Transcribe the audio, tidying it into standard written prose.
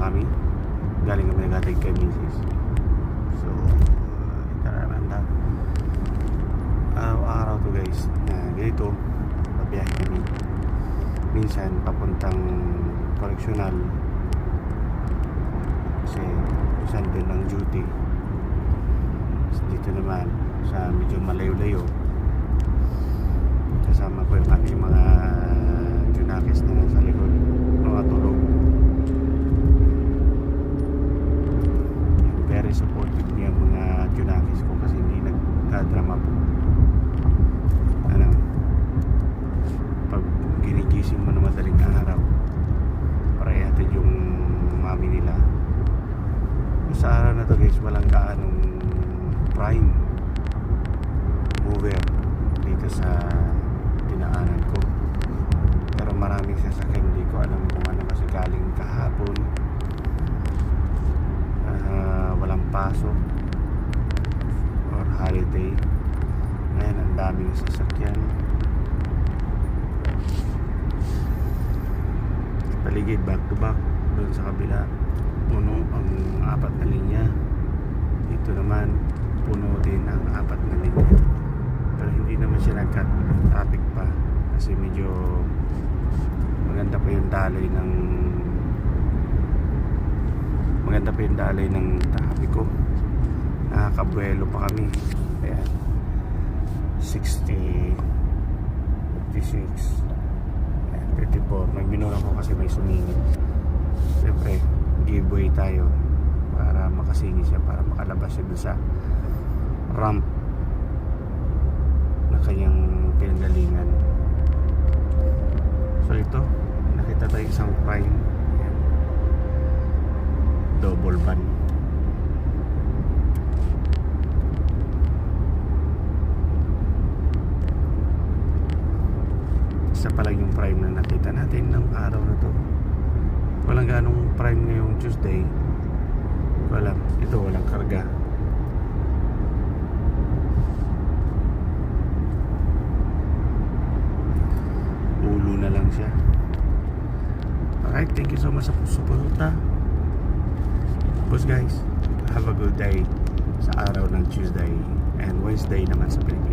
mami. Galing kami naghatid kay Mrs. So itaramanda araw-araw to guys na ganito pabiyahe kami. Minsan papuntang correctional kasi minsan doon ang duty. Dito naman sa medyo malayo-layo kasama ko yung aking mga junakis na nasa likod, mga tulog. Very supportive niya mga junakis ko kasi hindi nagkadrama po. Ano, pag ginigising mo na madaling araw para ihatid yung mami nila. Sa araw na to guys, walang gaanong prime mover dito sa dinaanan ko, pero maraming sasakyan. Hindi ko alam kung ano kasi galing kahapon, walang pasok or holiday. Ngayon ang daming sasakyan sa paligid, back to back. Doon sa kabila puno ang 4 na linya, dito naman puno din ang 4 na linya, pero hindi naman siya nagkat traffic pa kasi medyo maganda pa yung daloy ng traffic ko. Nakakabuelo pa kami. Ayan, 60, 56, 34. Nagminura ko kasi may sumingit. Siyempre giveaway tayo para makasingit siya, para makalabas siya doon sa ramp na kanyang pinanggalingan. So ito, nakita tayo isang prime. Ayan, double van. Isa pa lang yung prime na nakita natin ng araw na to. Walang ganong prime ngayong Tuesday. Walang, ito walang karga. Ulo na lang siya. Alright, thank you so much sa suporta. Boss guys, have a good day sa araw ng Tuesday and Wednesday naman sa Pilipinas.